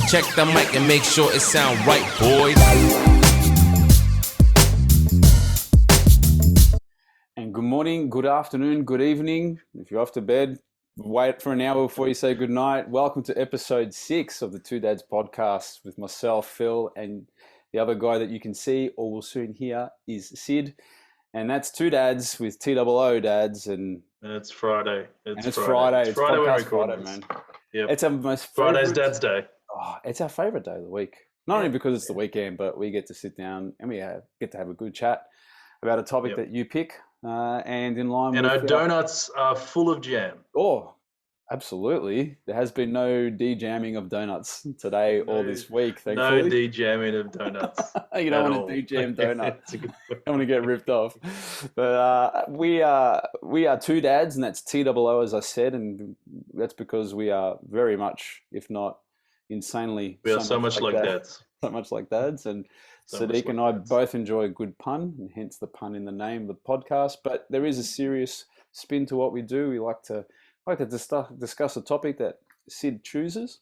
Check the mic and make sure it sound right, boys. And good morning, good afternoon, good evening. If you're off to bed, wait for an hour before you say good night. Welcome to episode 6 of the Two Dads podcast with myself, Phil, and the other guy that you can see or will soon hear is Sid. And that's Two Dads with TOO Dads. And it's Friday. It's Friday. It's Friday when podcast we record Friday, this. man. Yep. It's our most Friday's Dad's Day. It's our favorite day of the week. Not only because it's the weekend, but we get to sit down and we get to have a good chat about a topic that you pick. And in line with... our donuts are full of jam. Oh, absolutely. There has been no de-jamming of donuts today or this week, thankfully. No de-jamming of donuts. You don't want to de-jam donuts. You don't want to get ripped off. But we are Two Dads, and that's TOO, as I said, and that's because we are very much, if not insanely... We are so much like dads. So much like dads, and Sadiq and I both enjoy a good pun, and hence the pun in the name of the podcast. But there is a serious spin to what we do. We like to discuss a topic that Sid chooses,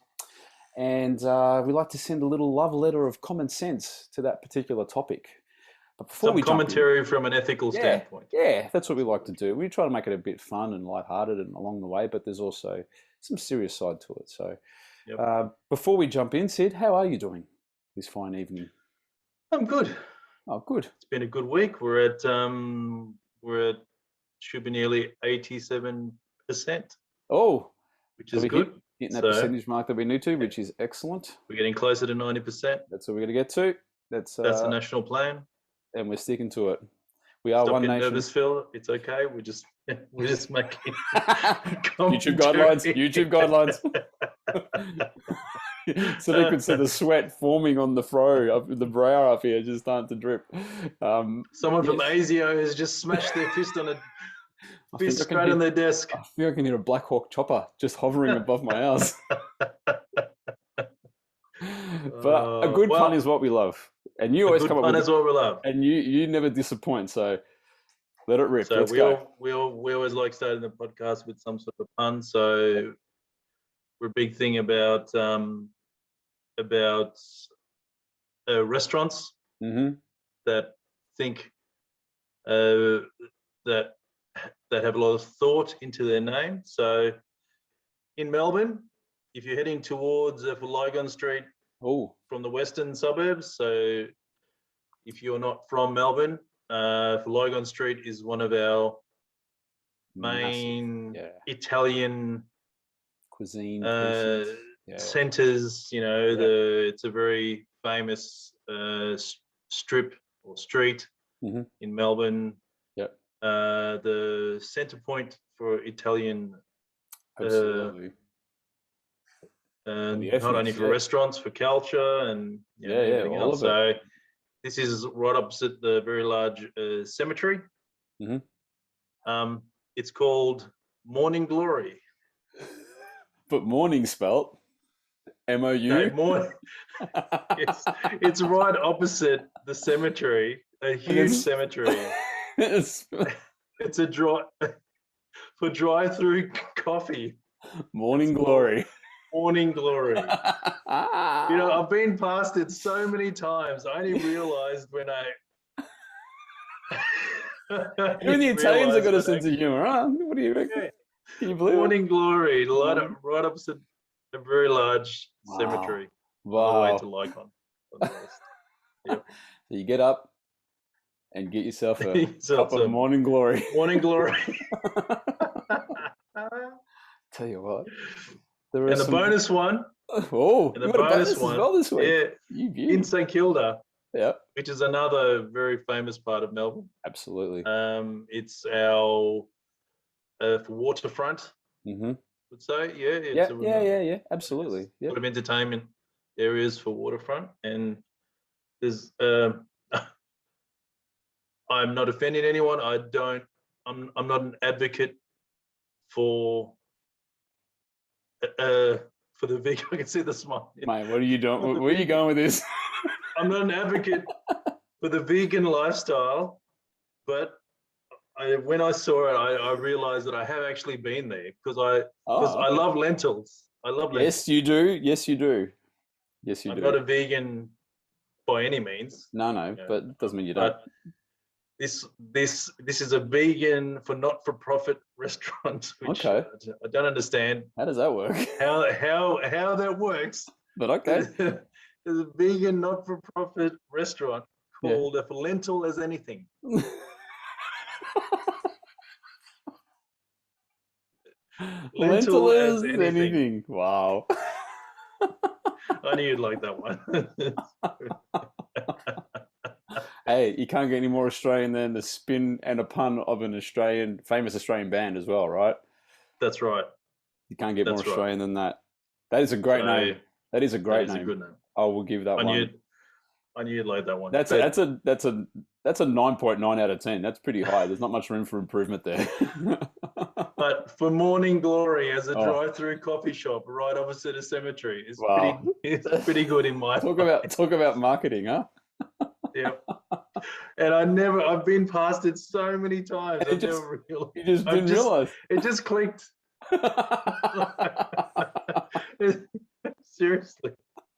and we like to send a little love letter of common sense to that particular topic. But before we commentary from an ethical standpoint. Yeah, that's what we like to do. We try to make it a bit fun and lighthearted and along the way, but there's also some serious side to it. So before we jump in, Sid, how are you doing this fine evening? I'm good. Oh, good. It's been a good week. We're at should be nearly 87%. Oh, which is good. Hitting that percentage mark that we need to, which is excellent. We're getting closer to 90%. That's what we're going to get to. That's the national plan, and we're sticking to it. We are one nation. Nervous, Phil. It's okay. We're just making YouTube guidelines. So they could see the sweat forming on the the brow up here, just starting to drip. Someone from ASIO has just smashed their fist on straight on their desk. I feel I can hear a Black Hawk chopper just hovering above my house. But a good pun is what we love, and you always come up with fun is what we love, and you never disappoint. So let it rip. So Let's go. We always like starting the podcast with some sort of pun. So we're a big thing about restaurants that think that have a lot of thought into their name. So in Melbourne, if you're heading towards Lygon Street from the western suburbs, so if you're not from Melbourne, Lygon Street is one of our main Italian cuisine centers. It's a very famous strip or street in Melbourne. The center point for Italian, absolutely. Not only for restaurants, for culture, and everything all else. Of it. So this is right opposite the very large cemetery. It's called Morning Glory. But morning spelt M-O-U? No, it's right opposite the cemetery, a huge cemetery. It's a drive-through coffee. Morning Glory. Morning Glory. I've been past it so many times. I only realized when Even the Italians have got a sense of humor, huh? What do you reckon? Yeah. Can you believe it? Morning Glory, right opposite a very large cemetery. Wow. On the way to Lygon. So you get up and get yourself a cup of Morning Glory. Morning Glory. Tell you what. And the bonus one. Oh, and the bonus one. As well this week. Yeah, in St Kilda. Yeah. Which is another very famous part of Melbourne. Absolutely. It's our waterfront. Would say, yeah. Absolutely. Yeah. Sort of entertainment areas for waterfront, and there's. I'm not offending anyone. I'm not an advocate for the vegan. I can see the smile. Mate, what are you doing? Where are you going with this? I'm not an advocate for the vegan lifestyle, but when I saw it, I realized that I have actually been there because I love lentils. I love lentils. Yes, you do. Yes, you do. Yes, you I'm do. not a vegan by any means. No, but it doesn't mean you don't. This is a vegan for not-for-profit restaurant, which I don't understand. How does that work? How that works? But okay. There's a vegan not-for-profit restaurant called For Lentil as Anything. Lentil as anything. Wow. I knew you'd like that one. Hey, you can't get any more Australian than the spin and a pun of an famous Australian band as well, right? That's right. You can't get more Australian than that. That is a great name. That is a great name. That is a good name. I will give that one. I knew you'd like that one. That's a 9.9 out of 10. That's pretty high. There's not much room for improvement there. But for Morning Glory as a drive-through coffee shop right opposite a cemetery is pretty good in my talk about marketing, huh? Yeah. And I've been past it so many times. You just didn't realize. It just clicked. Seriously.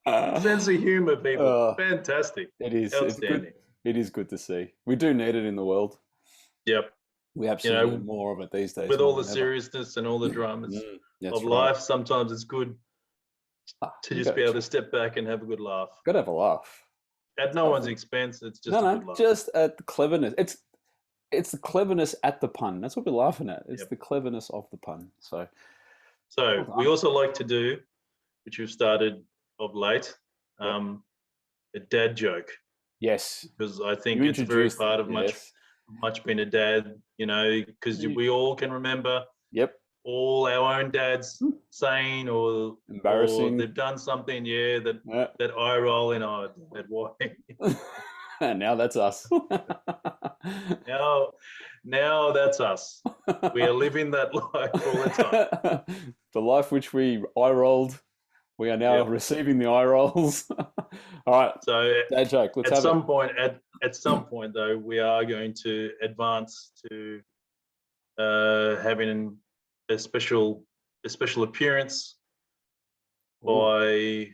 Sense of humor, people. Fantastic. It is. Outstanding. It is good to see. We do need it in the world. Yep. We absolutely need more of it these days. With all the seriousness and all the dramas of life, sometimes it's good to just be able to step back and have a good laugh. Got to have a laugh. At no one's expense. It's just a good laugh. Just at the cleverness. It's the cleverness at the pun. That's what we're laughing at. It's the cleverness of the pun. So we also like to do, which we've started of late, a dad joke. Yes. Because I think it's a very part of much being a dad, because we all can remember all our own dads saying or embarrassing, or they've done something, that eye roll in our dad, why? And now that's us. now that's us. We are living that life all the time. The life which we eye rolled, we are now receiving the eye rolls. All right. So dad joke. At some point, though, we are going to advance to having a special appearance by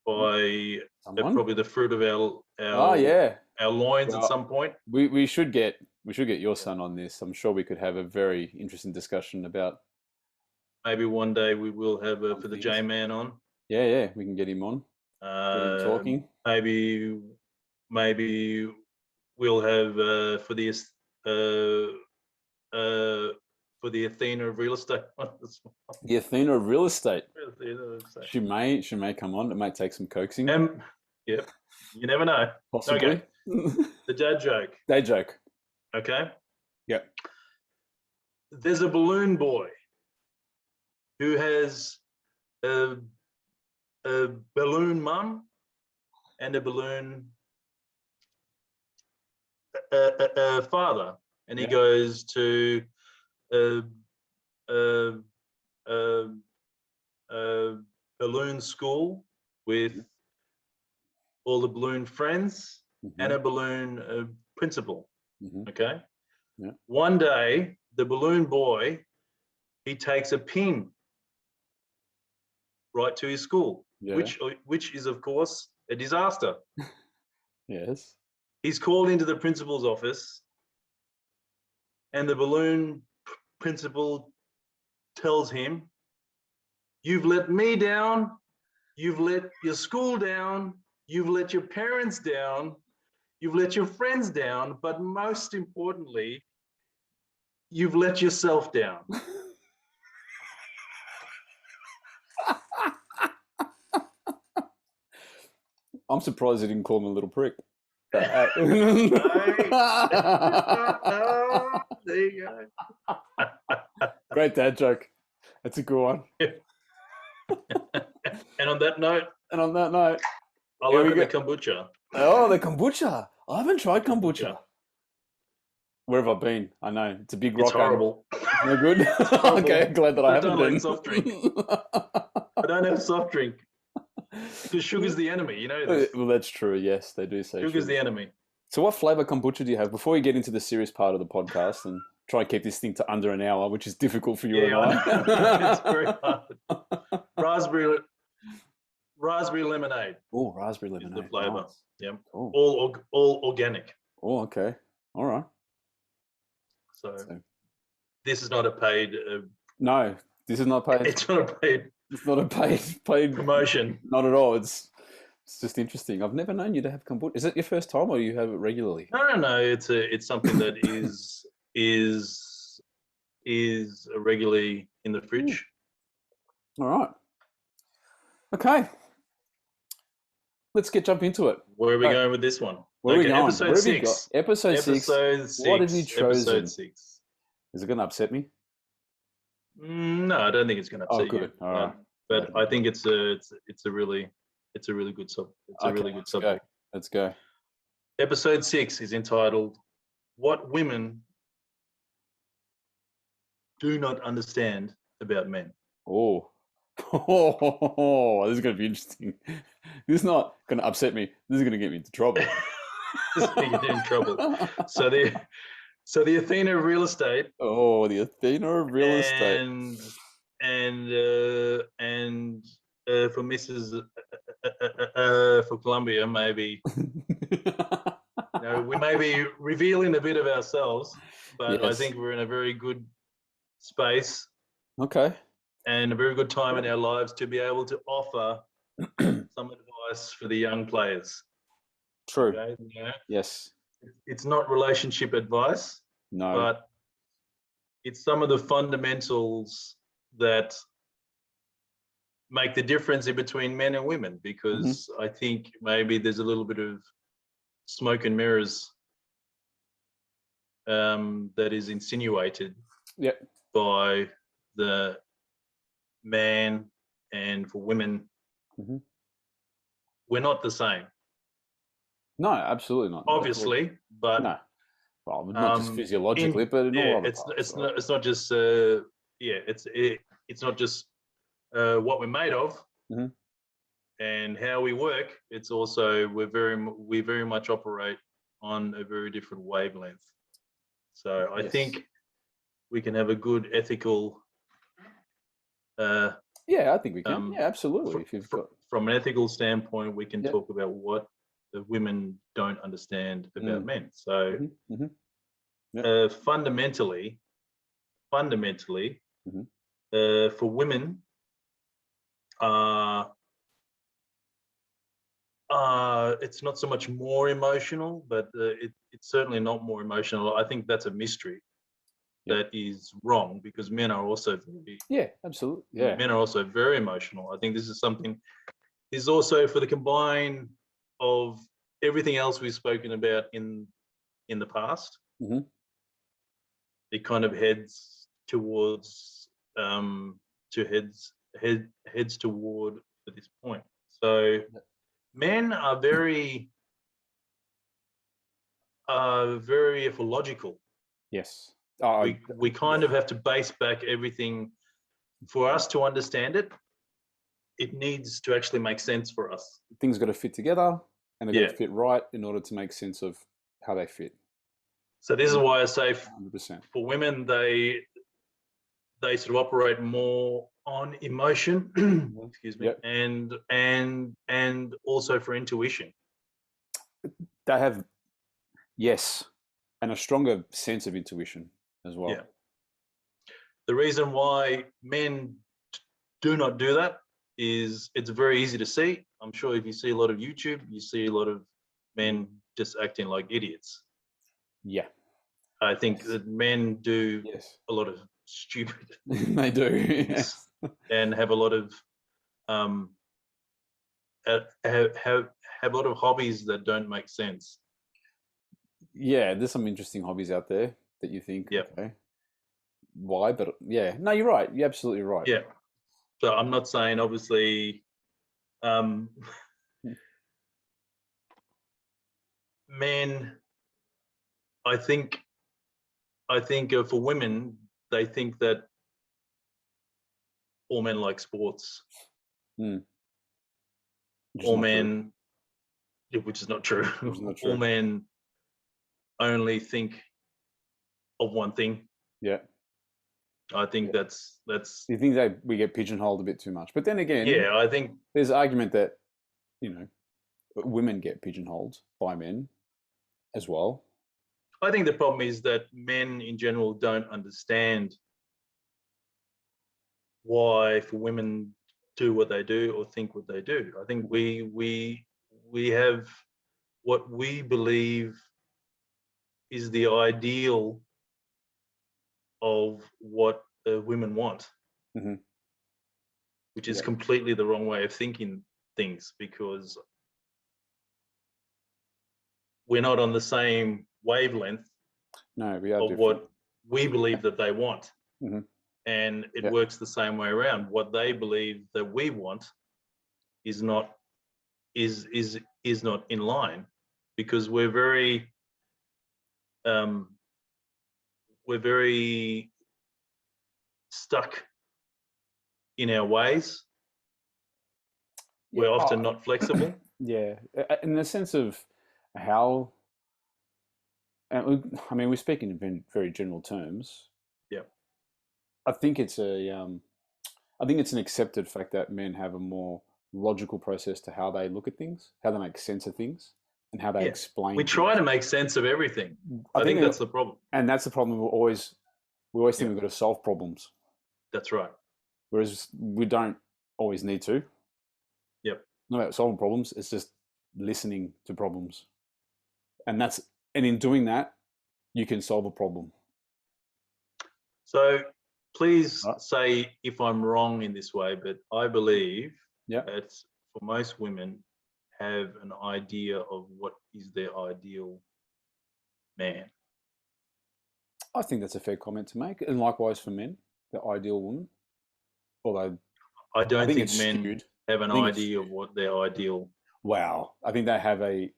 probably the fruit of our loins at some point. We should get your son on this. I'm sure we could have a very interesting discussion about. Maybe one day we will have for the J-Man on. Yeah, we can get him on. Get him talking. Maybe we'll have for the Athena of real estate. The Athena of real estate. She may come on. It might take some coaxing. Yep. You never know. Possibly. Okay. The dad joke. Dad joke. Okay. Yep. There's a balloon boy who has a balloon mum and a balloon father, and he goes to balloon school with all the balloon friends and a balloon principal. Okay. Yeah. One day, the balloon boy, he takes a pin right to his school, which is of course a disaster. Yes. He's called into the principal's office, and the balloon principal tells him, "You've let me down, you've let your school down, you've let your parents down, you've let your friends down, but most importantly, you've let yourself down." I'm surprised he didn't call him a little prick. There you go. Great dad joke. That's a good one. And on that note, I'll open the kombucha. Oh, the kombucha. I haven't tried kombucha. Where have I been? I know. It's a big rock. It's horrible. No good? Okay, glad that I haven't been. Like soft drink. I don't have soft drink. Because sugar's the enemy, you know this. Well, that's true. Yes, they do say sugar's the enemy. So what flavor kombucha do you have? Before we get into the serious part of the podcast and try and keep this thing to under an hour, which is difficult for you and I. It's very hard. raspberry lemonade. Oh, raspberry Is lemonade. the flavour. Nice. Yeah. Cool. All organic. Oh, okay. All right. So this is not a paid. No, this is not paid. It's not a paid. It's not a paid promotion. Not at all. It's just interesting. I've never known you to have kombucha. Is it your first time, or you have it regularly? No. It's something that is regularly in the fridge. All right. Okay. Let's jump into it. Where are we going with this one? Where are we going? Episode 6. Episode 6. What have you chosen? Episode 6. Is it going to upset me? No, I don't think it's going to upset good. you. All right. But I think it's a really good subject. Let's go. Episode 6 is entitled "What Women Do Not Understand About Men." Oh, this is going to be interesting. This is not going to upset me. This is going to get me into trouble. This is going to get in trouble. So the Athena of real estate. Oh, the Athena of real estate. And for Mrs. For Columbia, maybe. We may be revealing a bit of ourselves, but I think we're in a very good space. Okay. And a very good time in our lives to be able to offer some advice for the young players. True. Okay? Yes. It's not relationship advice. No. But it's some of the fundamentals that make the difference in between men and women, because I think maybe there's a little bit of smoke and mirrors that is insinuated by the man, and for women, we're not the same. No, absolutely not. Obviously, but no. Well, not just physiologically, but in all other parts. It's not just it's not just what we're made of and how we work. It's also we very much operate on a very different wavelength. So I think we can have a good ethical. I think we can. Absolutely. From an ethical standpoint, we can talk about what the women don't understand about men. So fundamentally, for women, it's not so much more emotional, but it's certainly not more emotional. I think that's a mystery. That is wrong, because men are also absolutely. Men are also very emotional. I think this is something is also for the combine of everything else we've spoken about in the past. It kind of heads towards heads toward at this point. So men are very ethological. Yes. We kind of have to base back everything for us to understand it. It needs to actually make sense for us. Things got to fit together, and they've got to fit right in order to make sense of how they fit. So this is why I say 100%. For women, they sort of operate more on emotion, excuse me, and also for intuition. They have, and a stronger sense of intuition as well. Yeah. The reason why men do not do that is it's very easy to see. I'm sure if you see a lot of YouTube, you see a lot of men just acting like idiots. Yeah. I think that men do a lot of stupid they do. Yes. And have a lot of have a lot of hobbies that don't make sense. Yeah, there's some interesting hobbies out there that you think, okay, why? But no, you're right. You're absolutely right. Yeah. So I'm not saying, obviously, men, I think for women, they think that all men like sports. All men, which is not true. All men only think of one thing. Yeah. I think that's. You think that we get pigeonholed a bit too much? But then again, Yeah, I think there's argument that women get pigeonholed by men as well. I think the problem is that men in general don't understand why for women do what they do or think what they do. I think we have what we believe is the ideal of what women want, Mm-hmm. which is completely the wrong way of thinking things, because we're not on the same wavelength No, we are of different. what we believe that they want. Mm-hmm. And it works the same way around. What they believe that we want is not not in line, because we're very stuck in our ways. We're often not flexible. Yeah, in the sense of how. I mean, we speak in very general terms. Yeah, I think it's an accepted fact that men have a more logical process to how they look at things, how they make sense of things, and how they explain. We try to make sense of everything. I think that's the problem. And that's the problem. We always think we've got to solve problems. That's right. Whereas we don't always need to. Yep. Not about solving problems. It's just listening to problems, and in doing that, you can solve a problem. So please say if I'm wrong in this way, but I believe that for most women have an idea of what is their ideal man. I think that's a fair comment to make, and likewise for men, the ideal woman. Although I don't think men skewed. Have an idea of what their ideal. Wow, I think they have a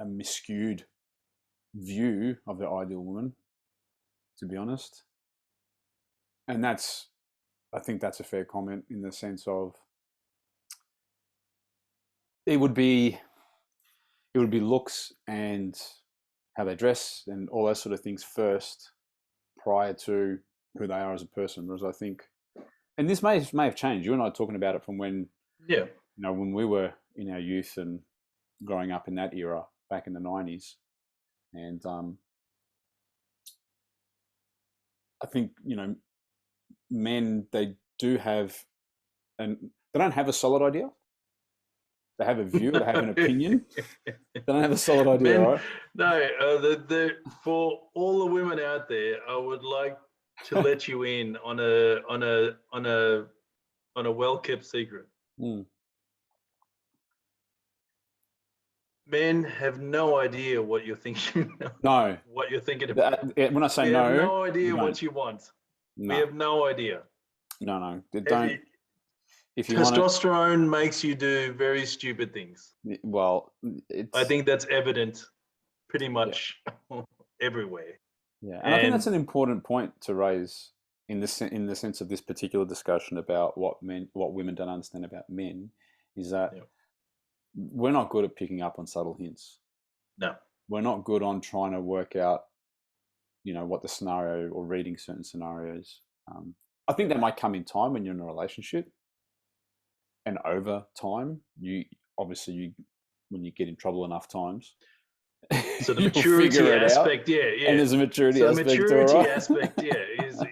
miscued view of their ideal woman, to be honest. And I think that's a fair comment in the sense of it would be looks and how they dress and all those sort of things first, prior to who they are as a person. Whereas I think, and this may have changed. You and I are talking about it from when, when we were in our youth and growing up in that era back in the 90s, and I think men, they do have, and they don't have a solid idea. They have a view. They have an opinion. They don't have a solid idea, right? No. For all the women out there, I would like to let you in on a well-kept secret. Mm. Men have no idea what you're thinking. No. What you're thinking about. When I say we no, have no idea what you want. No. We have no idea. No. Don't. If you testosterone makes you do very stupid things. Well, I think that's evident pretty much everywhere. Yeah, and I think that's an important point to raise in the sense of this particular discussion about what women don't understand about men, is that we're not good at picking up on subtle hints. No, we're not good on trying to work out, what the scenario, or reading certain scenarios. I think that might come in time when you're in a relationship. And over time, when you get in trouble enough times, so the maturity aspect, and there's a maturity aspect. The maturity aspect,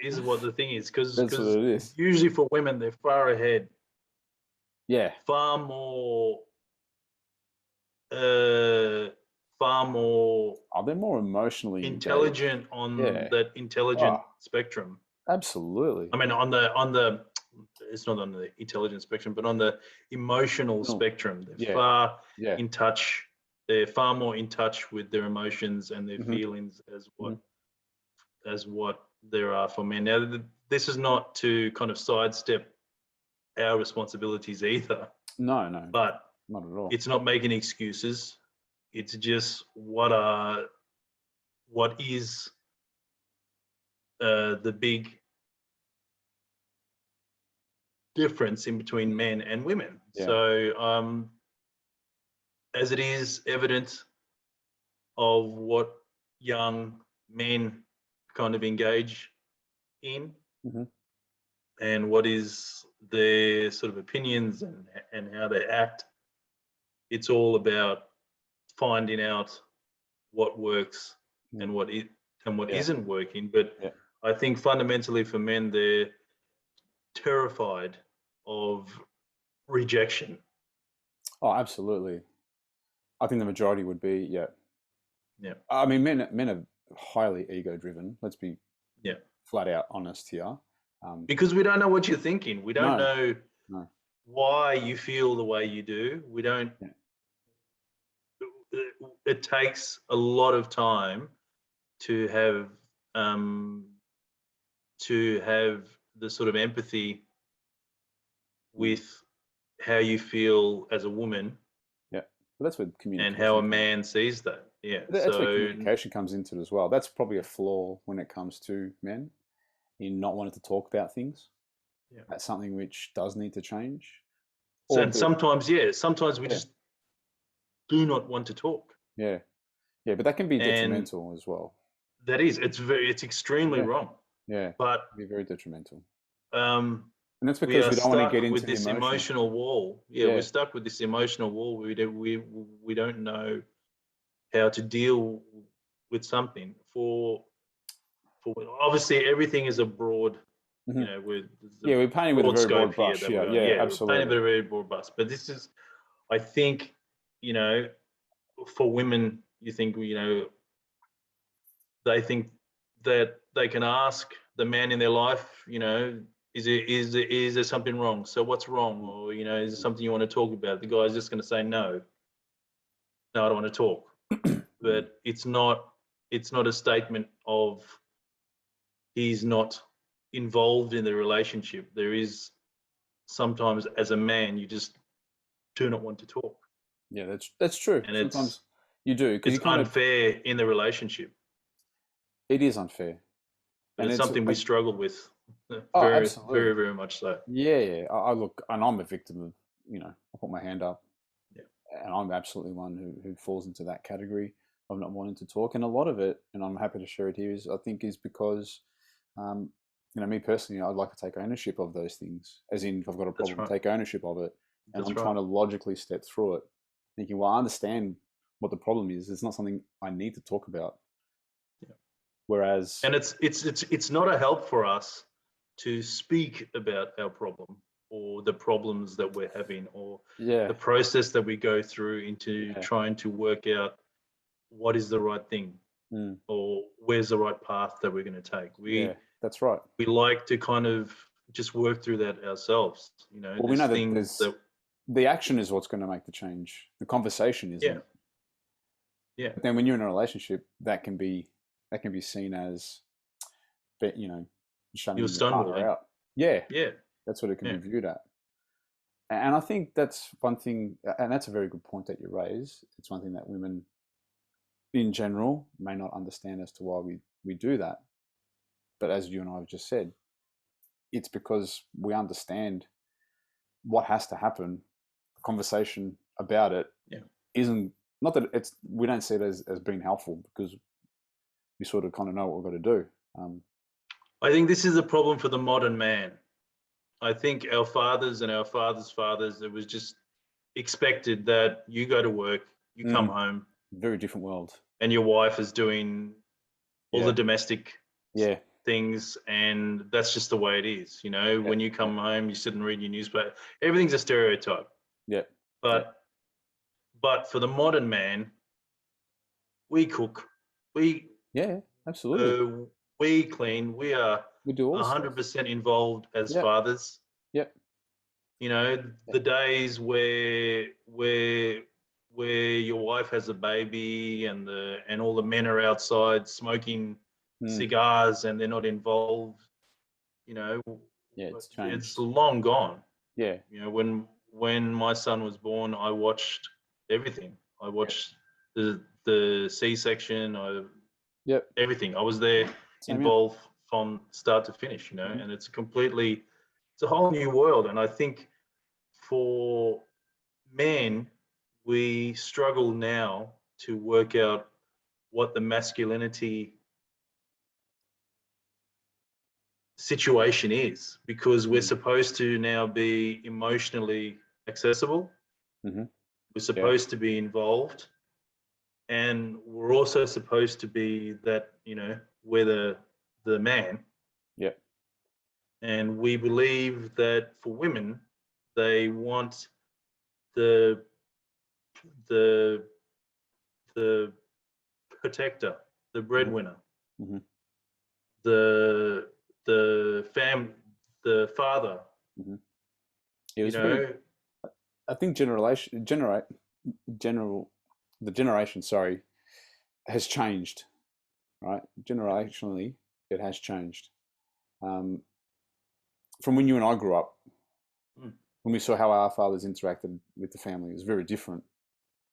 is what the thing is, because usually for women they're far ahead. Yeah, far more. They're more emotionally intelligent engaged. That intelligent spectrum. Absolutely. I mean, on the. It's not on the intelligence spectrum, but on the emotional spectrum, they're far in touch. They're far more in touch with their emotions and their feelings as what there are for men. Now, this is not to kind of sidestep our responsibilities either. No, but not at all. It's not making excuses. It's just what is the big difference in between men and women. So as it is evident of what young men kind of engage in, Mm-hmm. and what is their sort of opinions and how they act. It's all about finding out what works and what Yeah. isn't working. But Yeah. I think fundamentally for men, they're terrified of rejection. Oh, absolutely. I think the majority would be, yeah. Yeah. I mean, men are highly ego driven. Let's be flat out honest here. Because we don't know what you're thinking. We don't know no. why you feel the way you do. We don't. Yeah. It takes a lot of time to have the sort of empathy with how you feel as a woman. Yeah, but that's where communication and how a man sees that. Yeah, that's where communication comes into it as well. That's probably a flaw when it comes to men in not wanting to talk about things. Yeah, that's something which does need to change. So, and sometimes we just do not want to talk. Yeah, but that can be detrimental as well. That is, it's extremely wrong. Yeah, but it can be very detrimental. And that's because we don't want to get into with this emotional wall. Yeah, we're stuck with this emotional wall. We don't know how to deal with something. For obviously everything is a broad, you know, we're painting with a very broad brush. Absolutely. We're painting with a very broad brush. But this is, I think, you know, for women, you think, you know, they think that they can ask the man in their life, you know, is there something wrong? So what's wrong? Or, you know, is there something you want to talk about? The guy's just going to say no. No, I don't want to talk. But it's not a statement of he's not involved in the relationship. There is sometimes, as a man, you just do not want to talk. Yeah, that's true. And sometimes you do, because it's unfair in the relationship. It is unfair, and it's something we struggle with. Absolutely. Very, very much so. Yeah. I look, and I'm a victim of, you know, I put my hand up. Yeah. And I'm absolutely one who falls into that category of not wanting to talk. And a lot of it, and I'm happy to share it here, is I think is because, you know, me personally, I'd like to take ownership of those things. As in, if I've got a problem, take ownership of it. And I'm trying to logically step through it, thinking, well, I understand what the problem is. It's not something I need to talk about. Yeah. Whereas, and it's not a help for us to speak about our problem or the problems that we're having or the process that we go through into trying to work out what is the right thing or where's the right path that we're going to take. That's right. We like to kind of just work through that ourselves. You know, well, we know that the action is what's going to make the change. The conversation isn't. Yeah. But then when you're in a relationship, that can be seen as, you know, shutting your partner out. Yeah. That's what it can be viewed at. And I think that's one thing, and that's a very good point that you raise. It's one thing that women in general may not understand as to why we do that. But as you and I have just said, it's because we understand what has to happen. The conversation about it isn't, not that we don't see it as being helpful, because we sort of kind of know what we've got to do. I think this is a problem for the modern man. I think our fathers and our fathers' fathers, it was just expected that you go to work, you come home. Very different world. And your wife is doing all the domestic things, and that's just the way it is. You know, when you come home, you sit and read your newspaper. Everything's a stereotype. Yeah. But for the modern man, we cook. Absolutely. We clean. We do 100% involved as fathers. Yep. You know, the days where your wife has a baby and all the men are outside smoking cigars and they're not involved. You know, it's changed. It's long gone. Yeah. You know, when my son was born, I watched everything. I watched the C-section. Everything. I was there, involved from start to finish. You know, and it's a whole new world. And I think for men, we struggle now to work out what the masculinity situation is, because we're supposed to now be emotionally accessible. Mm-hmm. We're supposed to be involved, and we're also supposed to be that, we're the man. Yeah. And we believe that for women, they want the the the protector, the breadwinner, Mm-hmm. the fam, the father. Mm-hmm. It was Very. I think the generation, sorry, has changed, right? Generationally, it has changed. From when you and I grew up, when we saw how our fathers interacted with the family, it was very different.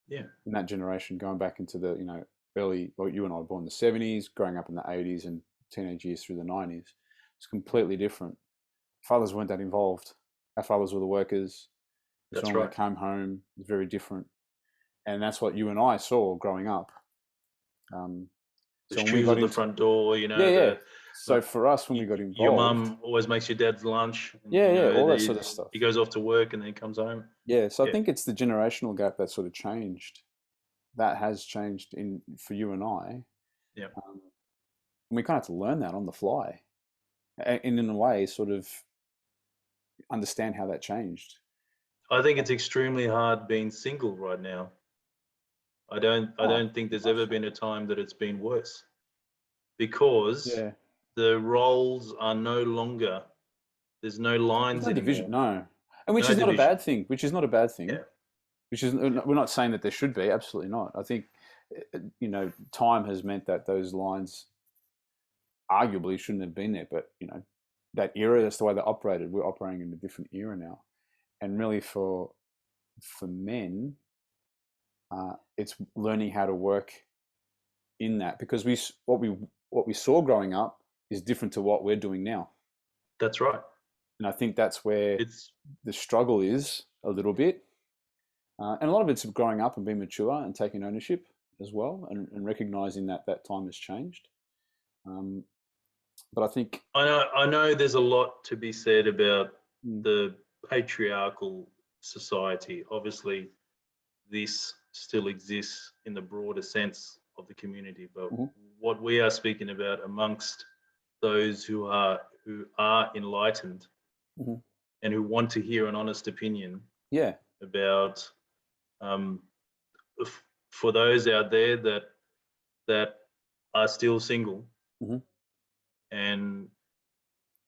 Yeah. In that generation, going back into the early, well, you and I were born in the 70s, growing up in the 80s, and teenage years through the 90s, it's completely different. Fathers weren't that involved. Our fathers were the workers. That's when right. they came home, it was very different, and that's what you and I saw growing up. The shoes at the front door, Yeah. So for us, when we got involved, your mum always makes your dad's lunch. And, all that sort of stuff. He goes off to work and then comes home. Yeah, so I think it's the generational gap that sort of changed. That has changed for you and I. Yeah. And we kind of have to learn that on the fly, and in a way, sort of understand how that changed. I think it's extremely hard being single right now. I don't think there's ever been a time that it's been worse, because the roles are no longer, there's no lines anymore. Division, no, and which is not a bad thing. Yeah. We're not saying that there should be. Absolutely not. I think time has meant that those lines arguably shouldn't have been there, but that era, that's the way they operated. We're operating in a different era now, and really for men, it's learning how to work in that, because what we saw growing up is different to what we're doing now. That's right. And I think that's where the struggle is a little bit, and a lot of it's growing up and being mature and taking ownership as well, and recognizing that time has changed. But I think I know there's a lot to be said about the patriarchal society. Obviously, this still exists in the broader sense of the community, but what we are speaking about amongst those who are enlightened and who want to hear an honest opinion about for those out there that are still single and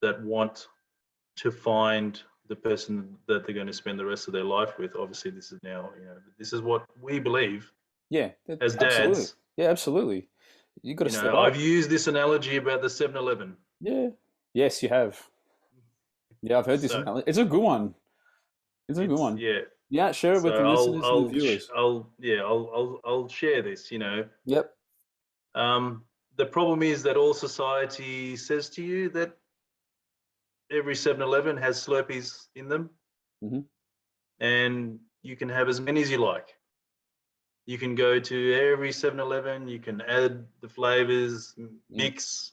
that want to find the person that they're going to spend the rest of their life with. Obviously, this is now, this is what we believe. Yeah, as absolutely. dads. Yeah, absolutely. You got to step up. I've used this analogy about the 7-Eleven. Yeah. Yes, you have. Yeah, I've heard this analogy. It's a good one. It's a good one. Yeah. Yeah, share it with the listeners and the viewers. I'll share this. Yep. The problem is that all society says to you that every 7-Eleven has Slurpees in them, and you can have as many as you like. You can go to every 7-Eleven, you can add the flavors, mix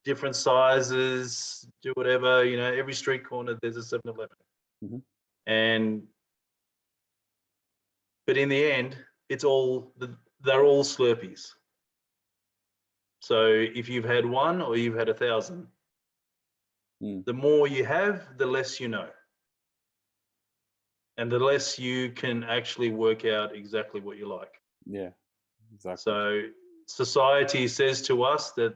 different sizes, do whatever. Every street corner there's a 7-Eleven. But in the end, they're all Slurpees. So if you've had one or you've had 1,000, the more you have, the less you know. And the less you can actually work out exactly what you like. Yeah, exactly. So society says to us that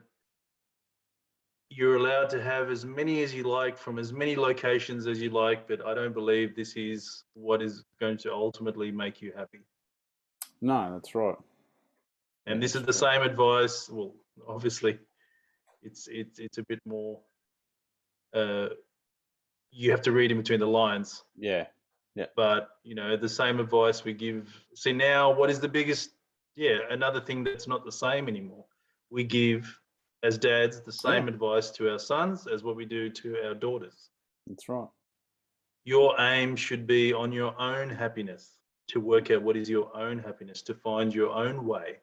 you're allowed to have as many as you like from as many locations as you like, but I don't believe this is what is going to ultimately make you happy. No, that's right. And this is the same advice. Well, obviously, it's a bit more. You have to read in between the lines. Yeah. Yeah. But the same advice we give. See, now what is the biggest? Yeah, another thing that's not the same anymore. We give, as dads, the same advice to our sons as what we do to our daughters. That's right. Your aim should be on your own happiness, to work out what is your own happiness, to find your own way.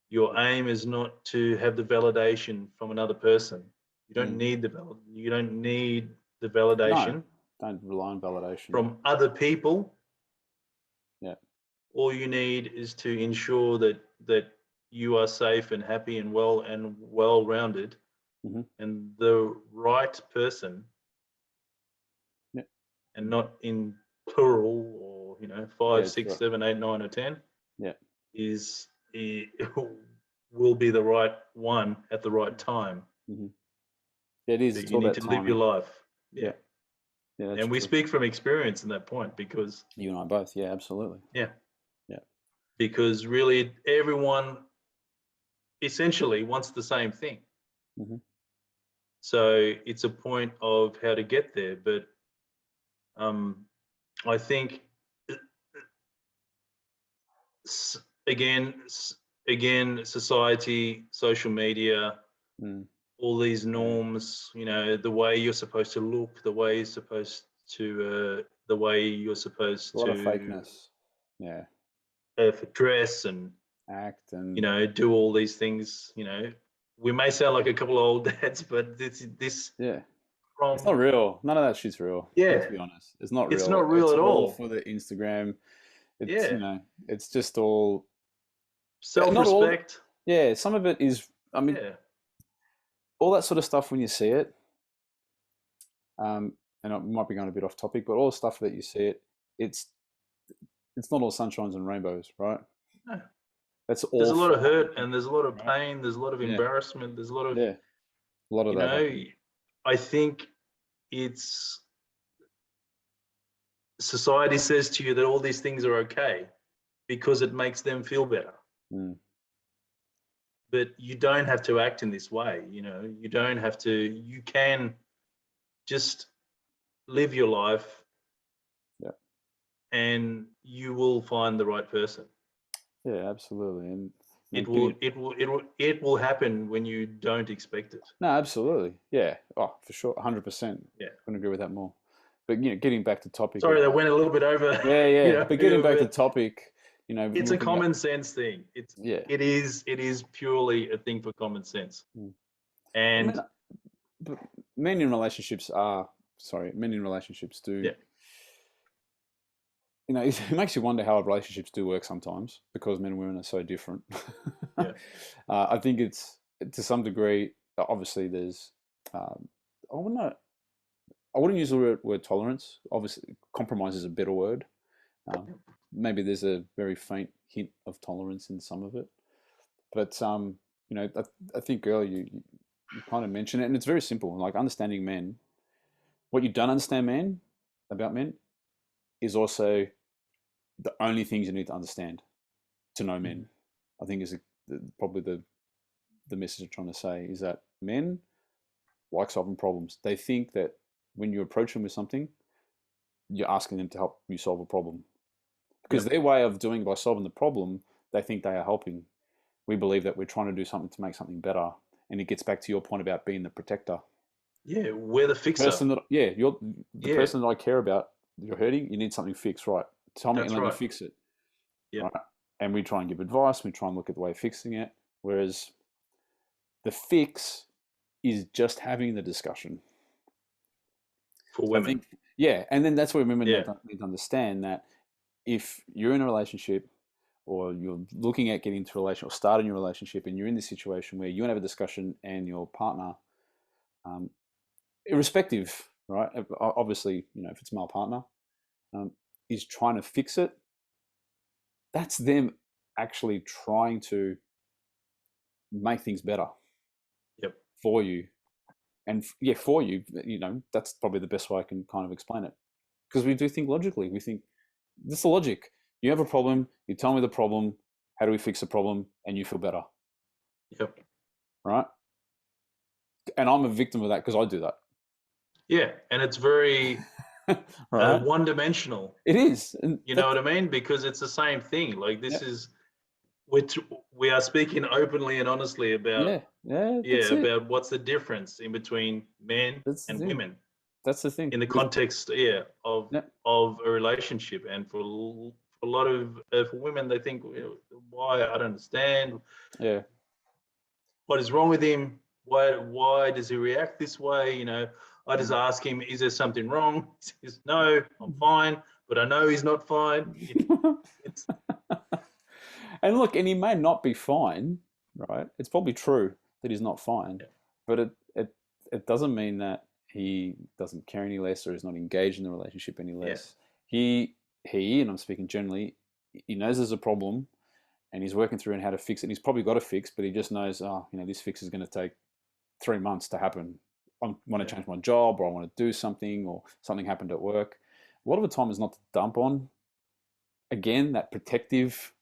Your aim is not to have the validation from another person. You don't need the No, validation don't rely on validation. from other people. Yeah. All you need is to ensure that you are safe and happy and well-rounded, Mm-hmm. and the right person, Yeah. and not in plural or 5, Yeah, 6, right. 7, 8, 9, or 10. Yeah. Will be the right one at the right time. Mm-hmm. It is. But It's you all need about to live timing. your life. Yeah. Yeah, that's and we true. speak from experience in that point, because You and I both. Yeah, absolutely. yeah, yeah. Because really, everyone essentially wants the same thing. Mm-hmm. So it's a point of how to get there. But I think again, society, social media, all these norms, the way you're supposed to look, the way you're supposed to a lot of fakeness. Yeah. Dress and act and do all these things. We may sound like a couple of old dads, but this yeah, it's not real. None of that shit's real. Yeah, let's be honest, it's not real. It's not real at all for the Instagram. It's Yeah. it's just all self-respect. Yeah, some of it is. I mean, all that sort of stuff when you see it. And it might be going a bit off topic, but all the stuff that you see it's not all sunshines and rainbows, right? No. That's all. There's a lot of hurt, and there's a lot of pain. There's a lot of embarrassment. There's a lot of a lot of that. I think it's society says to you that all these things are okay because it makes them feel better. But you don't have to act in this way. You don't have to. You can just live your life, and you will find the right person. Yeah, absolutely. And it will happen when you don't expect it. No, absolutely. Yeah. Oh, for sure. 100%. Yeah. Couldn't agree with that more. But getting back to topic. Sorry, that went a little bit over. Yeah. But getting back to topic, it's a common sense thing. It is purely a thing for common sense. And but men in relationships do. Yeah. It makes you wonder how relationships do work sometimes, because men and women are so different. Yeah. I think it's, to some degree, obviously there's, I wouldn't use the word tolerance. Obviously, compromise is a better word. Maybe there's a very faint hint of tolerance in some of it. But, I think earlier you kind of mentioned it, and it's very simple. Like, understanding men. What you don't understand about men is also the only things you need to understand to know men. I think is probably the message I'm trying to say, is that men like solving problems. They think that when you approach them with something, you're asking them to help you solve a problem. Because their way of doing it by solving the problem, they think they are helping. We believe that we're trying to do something to make something better. And it gets back to your point about being the protector. Yeah, we're the fixer. You're the person that I care about. You're hurting, you need something fixed, right? Tell me and let me fix it. Yeah. Right? And we try and give advice, we try and look at the way of fixing it. Whereas the fix is just having the discussion. For women. I think, and then that's where women need to understand that if you're in a relationship, or you're looking at getting into a relationship or starting your relationship, and you're in this situation where you want to have a discussion and your partner, irrespective, right? Obviously, if it's a male partner, is trying to fix it, that's them actually trying to make things better for you. And for you, that's probably the best way I can kind of explain it. Because we do think logically. We think, this is the logic. You have a problem, you tell me the problem, how do we fix the problem, and you feel better. Yep. Right? And I'm a victim of that because I do that. Yeah, and it's very one-dimensional. It is. You know what I mean? Because it's the same thing. Like, this is, we are speaking openly and honestly about about what's the difference in between men and women. That's the thing. In the context, of a relationship. And for a lot of for women, they think, why? I don't understand. Yeah. What is wrong with him? why does he react this way? You know, I just ask him, is there something wrong? He says, no, I'm fine, but I know he's not fine. It's, And look, and he may not be fine, right? It's probably true that he's not fine, but it doesn't mean that he doesn't care any less or is not engaged in the relationship any less. He, and I'm speaking generally, he knows there's a problem and he's working through and how to fix it. And he's probably got a fix, but he just knows, this fix is going to take 3 months to happen. I want to change my job, or I want to do something, or something happened at work. A lot of the time is not to dump on, again, that protective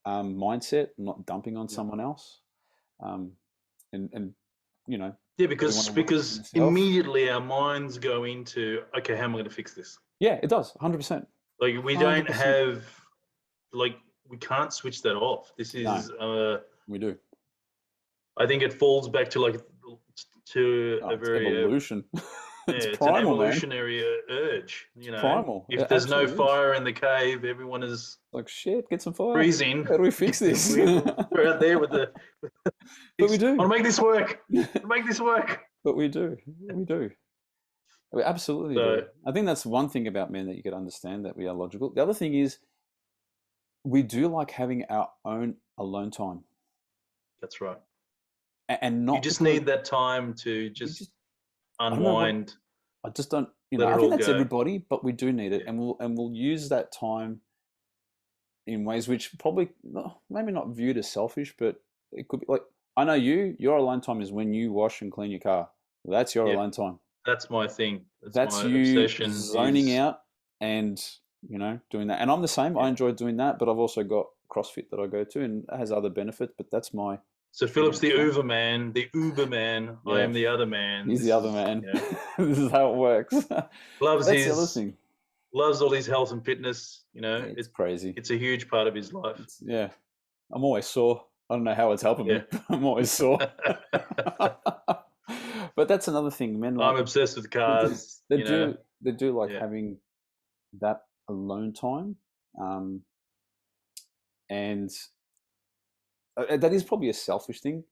mindset, not dumping on someone else. And because immediately our minds go into, okay, how am I going to fix this? Yeah, it does, 100%. Like we 100%. Don't have, like, we can't switch that off. This is we do. I think it falls back to a very evolution. It's primal, an evolutionary urge. You know, primal. If there's no fire in the cave, everyone is like, shit, get some fire. Freezing. How do we fix this? We're out there with the. But we do. I'll make this work. Make this work. But we do. We do. We absolutely do. I think that's one thing about men that you could understand, that we are logical. The other thing is, we do like having our own alone time. That's right. And not. You just need that time to just unwind. I just don't. I think that's everybody, but we do need it, and we'll use that time in ways which probably maybe not viewed as selfish, but it could be like, I know your alone time is when you wash and clean your car. Well, that's your alone time. That's my thing. That's my you obsession zoning out and doing that. And I'm the same. I enjoy doing that, but I've also got CrossFit that I go to, and it has other benefits. But that's my. So Philip's the Uber man. Yeah. I am the other man. He's the other man. Yeah. This is how it works. Loves all his health and fitness. It's crazy. It's a huge part of his life. I'm always sore. I don't know how it's helping me. I'm always sore. But that's another thing. Men, I'm obsessed with cars. They do like having that alone time, and that is probably a selfish thing.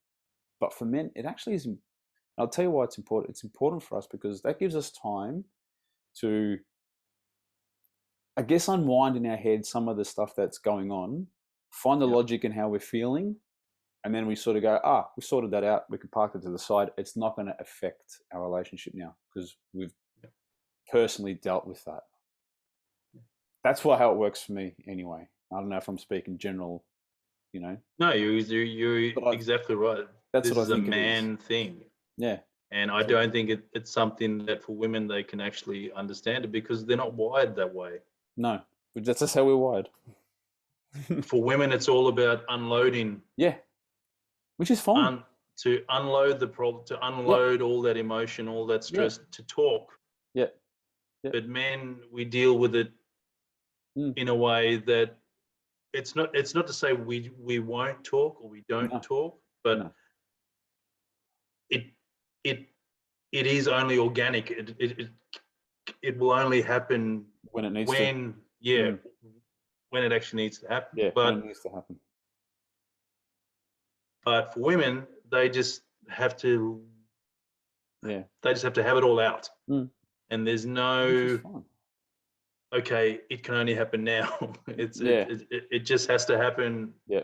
But for men, it actually is. I'll tell you why it's important. It's important for us because that gives us time to, I guess, unwind in our head some of the stuff that's going on, find the logic in how we're feeling, and then we sort of go, we sorted that out. We can park it to the side. It's not going to affect our relationship now because we've personally dealt with that. That's how it works for me anyway. I don't know if I'm speaking general, No, you're exactly right. That's what I think. This is a man thing. Yeah. And I don't think it's something that for women they can actually understand it because they're not wired that way. No, that's just how we're wired. For women, it's all about unloading. Yeah, which is fine. To unload the problem, to unload all that emotion, all that stress, to talk. Yeah. But men, we deal with it in a way that it's not to say we won't talk or we don't talk, but it is only organic. It will only happen when it needs to. When it actually needs to happen. Yeah, when it needs to happen. But for women, they just have to. Yeah. They just have to have it all out, and there's no. Okay, it can only happen now. It just has to happen. Yeah.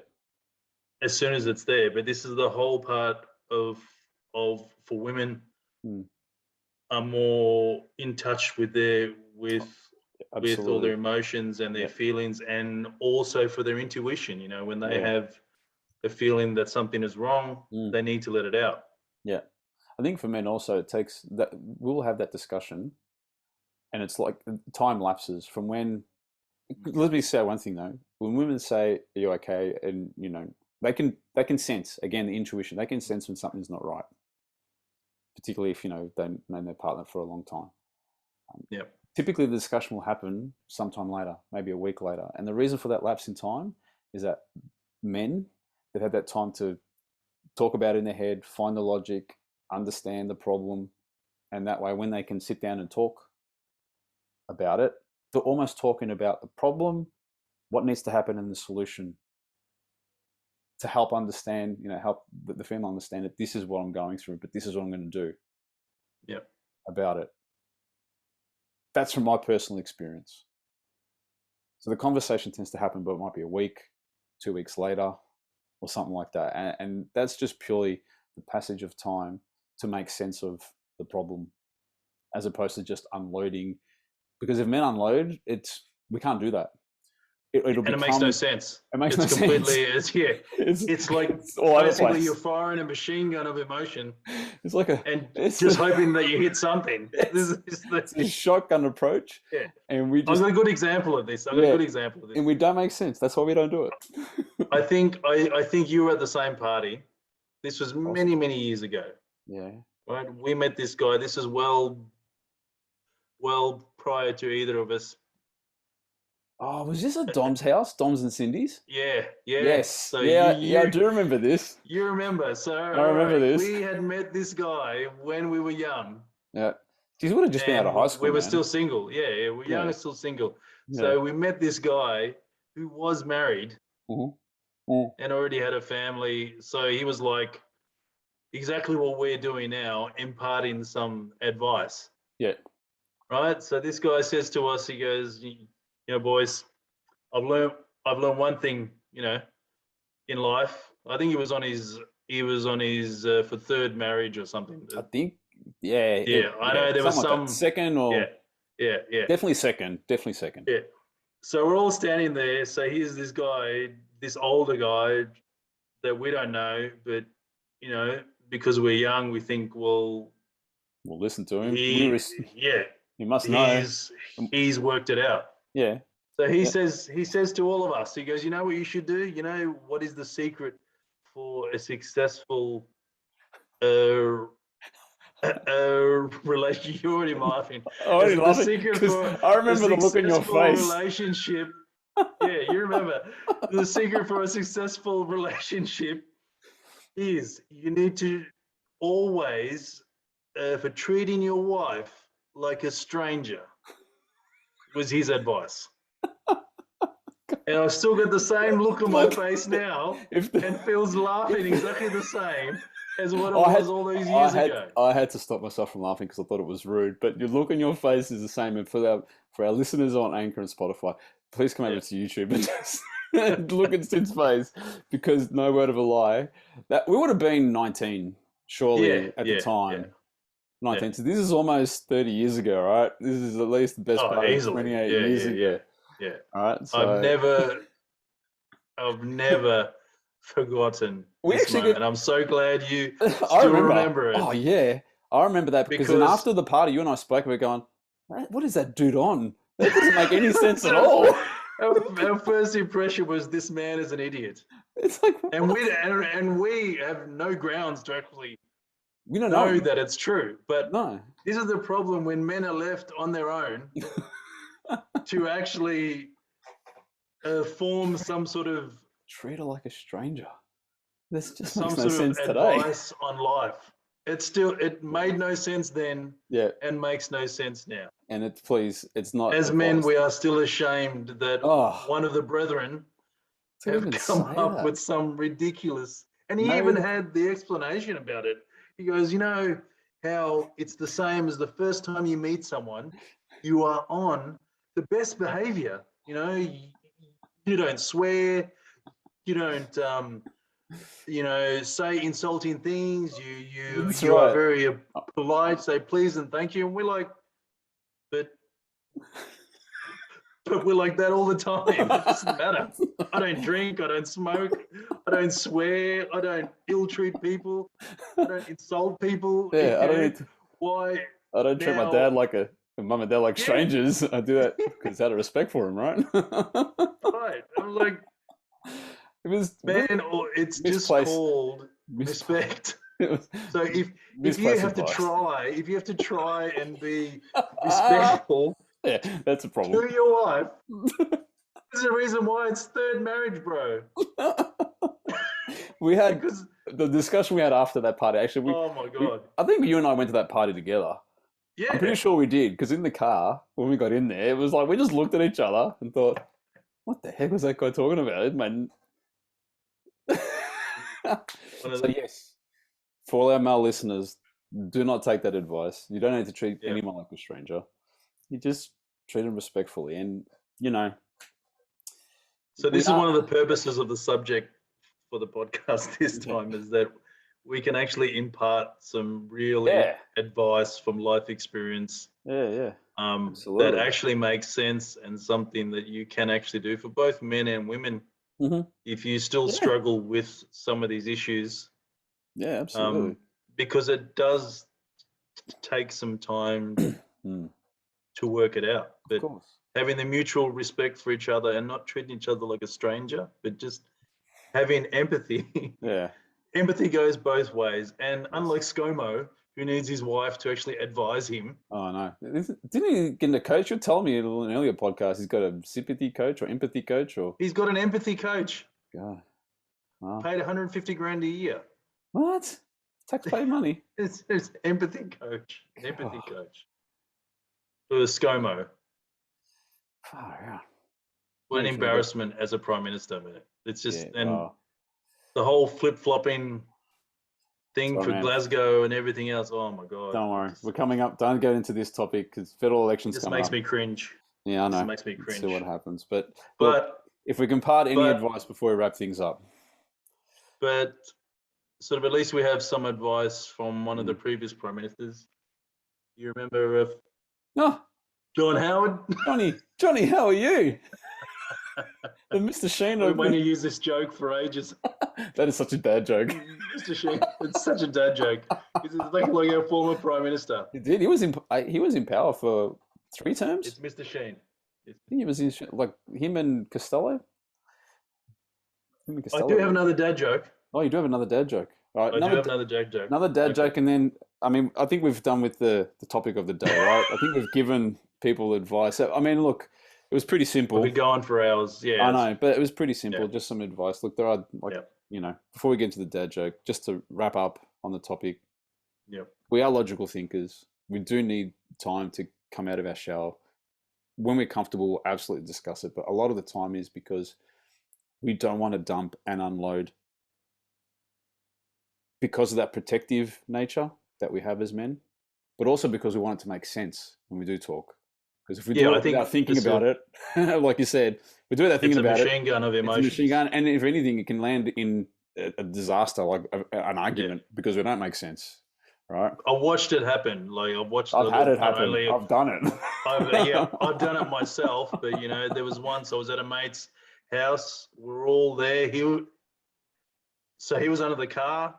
As soon as it's there, but this is the whole part of for women are more in touch with all their emotions and their feelings, and also for their intuition. When they have a feeling that something is wrong, they need to let it out. Yeah, I think for men also it takes that. We'll have that discussion, and it's like time lapses from when. Let me say one thing though: when women say, "Are you okay?" and they can sense, again, the intuition. They can sense when something's not right, particularly if they've known their partner for a long time. Typically, the discussion will happen sometime later, maybe a week later, and the reason for that lapse in time is that men, they've had that time to talk about it in their head, find the logic, understand the problem, and that way, when they can sit down and talk about it, they're almost talking about the problem, what needs to happen, and the solution to help understand, help the family understand that this is what I'm going through, but this is what I'm going to do about it. That's from my personal experience. So the conversation tends to happen, but it might be a week, 2 weeks later, or something like that. And that's just purely the passage of time to make sense of the problem, as opposed to just unloading. Because if men unload, we can't do that. It makes no sense. It makes no sense. It's like basically you're firing a machine gun of emotion. It's like just hoping that you hit something. It's a shotgun approach. Yeah. And we just, I've got a good example of this. And we don't make sense. That's why we don't do it. I think you were at the same party. This was many, many years ago. Yeah. Right. We met this guy. This is well prior to either of us. Oh, was this at Dom's house? Dom's and Cindy's? Yeah. Yes. So I do remember this. You remember. So I remember this. We had met this guy when we were young. Yeah. Geez, we would have just been out of high school. We were still single. Yeah, we're young and still single. Yeah. So we met this guy who was married and already had a family. So he was like exactly what we're doing now, imparting some advice. Yeah. Right. So this guy says to us, he goes, boys, I've learned one thing, in life. I think he was on his for third marriage or something. I think, yeah. I know there was some like second or yeah. Definitely second. Yeah. So we're all standing there. So here's this guy, this older guy that we don't know, but because we're young, we think, well, we'll listen to him. He must know. He's worked it out. Yeah. So he says to all of us, he goes, you know what you should do? You know what is the secret for a successful relationship? You're already laughing. The secret for I remember the look in your face. Relationship. Yeah, you remember. The secret for a successful relationship is you need to always, for treating your wife like a stranger, was his advice. And I've still got the same look on my face now, and Phil's laughing exactly the same as what it was all these years ago. I had to stop myself from laughing because I thought it was rude, but your look on your face is the same. And for our listeners on Anchor and Spotify, please come over to YouTube and just look at Sid's face, because no word of a lie, that we would have been 19 surely at the time. 19. Yeah. So this is almost 30 years ago, right? This is at least the best part of 28 years ago. Yeah. All right. So I've never forgotten this moment. And I'm so glad you still remember it. Oh yeah. I remember that because then after the party, you and I spoke, we were going, what is that dude on? That doesn't make any sense at all. Our first impression was this man is an idiot. It's like, and we have no grounds to actually we don't know that it's true. But no. This is the problem when men are left on their own to actually form some sort of treat her like a stranger. This just some makes sort no sense of today. Advice on life. It made no sense then, and makes no sense now. And it's not. As men, we are still ashamed that one of the brethren have come up with some ridiculous, and he even had the explanation about it. He goes, how it's the same as the first time you meet someone, you are on the best behavior. You don't swear, you don't say insulting things. You are very polite, say please and thank you. And we're like, but we're like that all the time. It doesn't matter. I don't drink, I don't smoke, I don't swear, I don't ill-treat people, I don't insult people. Yeah, I don't treat my dad like mum and dad like strangers. I do that because out of respect for him, right? Right. I'm like, it's just called respect. So if you have to try and be respectful, that's a problem. To your wife, there's a reason why it's third marriage, bro. We had the discussion we had after that party. Actually, oh my god! I think you and I went to that party together. Yeah, I'm pretty sure we did, because in the car when we got in there, it was like we just looked at each other and thought, "What the heck was that guy talking about?" So yes, for all our male listeners, do not take that advice. You don't need to treat anyone like a stranger. You just treat them respectfully, and you know. So this is one of the purposes of the subject for the podcast this time is that we can actually impart some really advice from life experience. That actually makes sense and something that you can actually do for both men and women. If you still struggle with some of these issues. Yeah, absolutely. Because it does take some time to work it out. But of course. Having the mutual respect for each other and not treating each other like a stranger, but just having empathy. Empathy goes both ways. And unlike ScoMo, who needs his wife to actually advise him. Oh, no. Didn't he get a coach? You told me in an earlier podcast he's got a sympathy coach or empathy coach. Or he's got an empathy coach. God. Wow. Paid 150 grand a year. What? Taxpayer money? It's empathy coach. An empathy coach. For the ScoMo. Oh, yeah. What an embarrassment as a Prime Minister, man. It's just, the whole flip-flopping thing for Glasgow and everything else. Oh, my God. Don't worry. We're coming up. Don't get into this topic because federal elections coming up. This makes me cringe. Yeah, I know. This makes me cringe. See what happens. But look, if we can part any advice before we wrap things up. But sort of at least we have some advice from one of the previous Prime Ministers. You remember John Howard? Johnny, how are you? And Mr. Sheen. We've only used this joke for ages. That is such a dad joke. Mr. Sheen, it's such a dad joke. It's like our former Prime Minister. He did. He was in power for 3 terms. It's Mr. Sheen. He was in, like him and Costello. I do have another dad joke. Oh, you do have another dad joke. All right, I do have another dad joke. Another dad joke, and then I think we've done with the topic of the day, right? I think we've given people advice. So, I mean, look, it was pretty simple. We'll be going for hours, yeah. I know, but it was pretty simple. Just some advice. Look, there are before we get into the dad joke, just to wrap up on the topic. We are logical thinkers. We do need time to come out of our shell. When we're comfortable, we'll absolutely discuss it. But a lot of the time is because we don't want to dump and unload because of that protective nature that we have as men, but also because we want it to make sense when we do talk. Because if we do it without thinking about it, like you said, we do it without thinking about it. It's a machine gun of emotions. It's a machine gun, and if anything, it can land in a disaster, like an argument, because we don't make sense, right? I watched it happen. Like I've had it happen. I've done it. I've done it myself. But there was once I was at a mate's house. We're all there. He was under the car.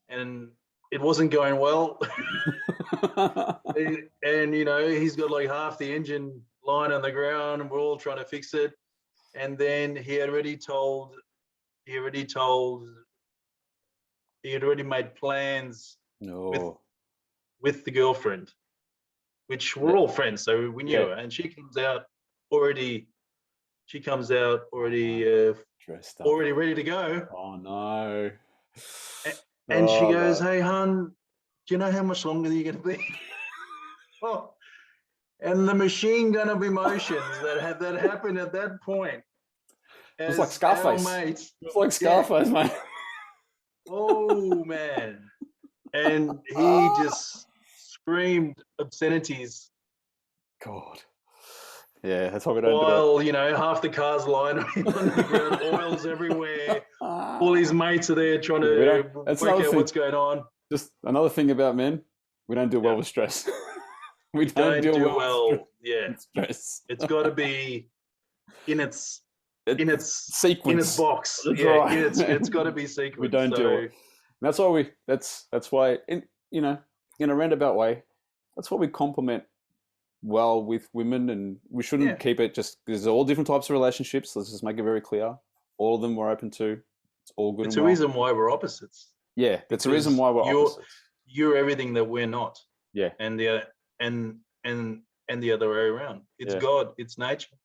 And it wasn't going well. And he's got like half the engine lying on the ground and we're all trying to fix it. And then he had already made plans with the girlfriend, which we're all friends, so we knew her. And she comes out already dressed up, already ready to go. Oh no. And she goes, "Hey, hon, do you know how much longer you're going to be?" And the machine gun of emotions that happened at that point. It was like Scarface. It was like Scarface, mate. Oh, man. And he just screamed obscenities. God. Yeah, that's why we don't do it. Half the car's lying on the ground, oil's everywhere. All his mates are there trying to work out what's going on. Just another thing about men, we don't do well with stress. We don't do well with stress. It's got to be in its sequence, in its box. Right. It's got to be sequence. We don't do it. That's why that's why in a roundabout way, that's why we complement well with women, and we shouldn't keep it just because there's all different types of relationships. Let's just make it very clear. All of them we're open to. It's all good. It's a reason why we're opposites. Yeah, that's the reason why we're opposites. You're everything that we're not. Yeah, and the other way around. It's God. It's nature.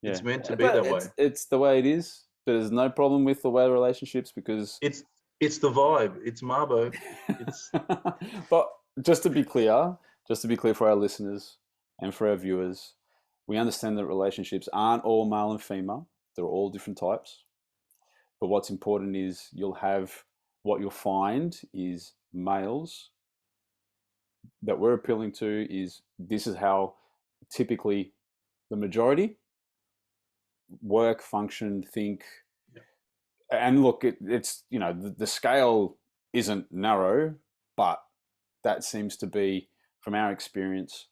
Yeah. It's meant to be that way. It's the way it is. There's no problem with the way the relationships because it's the vibe. It's Marbo. But just to be clear for our listeners and for our viewers, we understand that relationships aren't all male and female. They're all different types. But what's important is what you'll find is males that we're appealing to is this is how typically the majority work, function, think. And look, it's, the scale isn't narrow, but that seems to be, from our experience,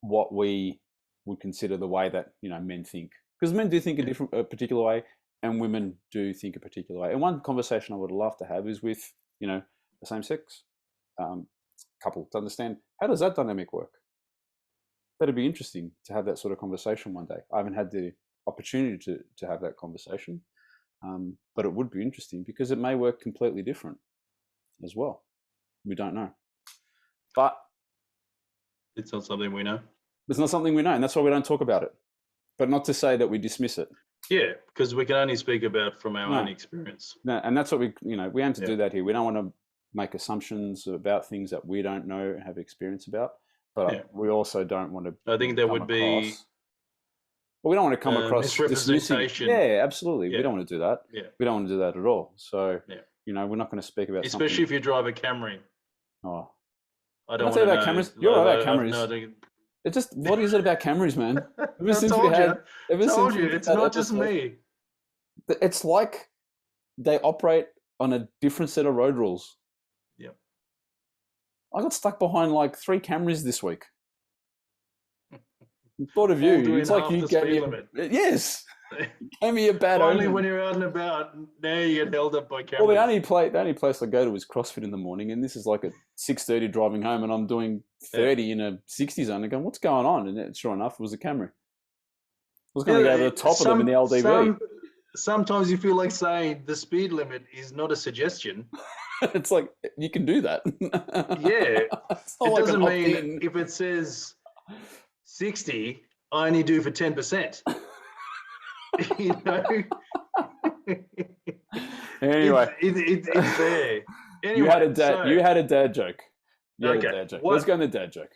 what we would consider the way that, men think. Because men do think a particular way, and women do think a particular way. And one conversation I would love to have is with, the same sex couple to understand, how does that dynamic work? That'd be interesting to have that sort of conversation one day. I haven't had the opportunity to have that conversation, but it would be interesting because it may work completely different as well. We don't know. But it's not something we know. It's not something we know, and that's why we don't talk about it. But not to say that we dismiss it. Yeah, because we can only speak about from our own experience. No, and that's what we aim to do that here. We don't want to make assumptions about things that we don't know and have experience about. But we also don't want to. I think that would be. Well, we don't want to come across misrepresentation. Yeah, absolutely. Yeah. We don't want to do that. Yeah. We don't want to do that at all. So, we're not going to speak about especially if you drive a Camry. Oh. I don't want to know about Camrys. You're all about Camrys. No, it's just, what is it about Camrys, man? Ever since it's not just me. It's like they operate on a different set of road rules. Yep. I got stuck behind like 3 Camrys this week. Thought of you. It's like you gave me yes. Gave me a bad Only when you're out and about, now you get held up by Camrys. Well, the only place I go to is CrossFit in the morning, and this is like at 6:30 driving home, and I'm doing 30 in a 60 zone. And going, what's going on? And sure enough, it was a Camry. I was going to go over the top of them in the LDV. Sometimes you feel like saying the speed limit is not a suggestion. It's like, you can do that. Yeah. It doesn't mean if it says 60, I only do for 10%. Anyway, it's there. Anyway, you had a dad joke. Okay. Let's go on the dad joke.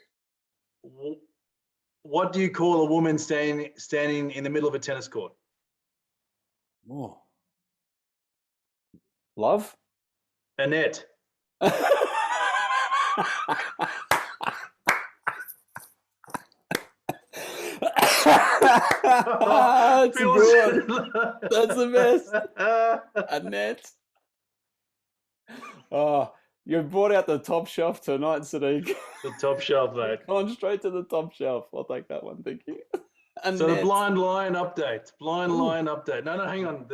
What do you call a woman standing in the middle of a tennis court? Oh. Love? Annette. That's good. That's the best. Annette. Oh, you brought out the top shelf tonight, Sadiq. The top shelf, mate. Gone straight to the top shelf. I'll take that one, thank you. Annette. So the blind lion update. No, hang on.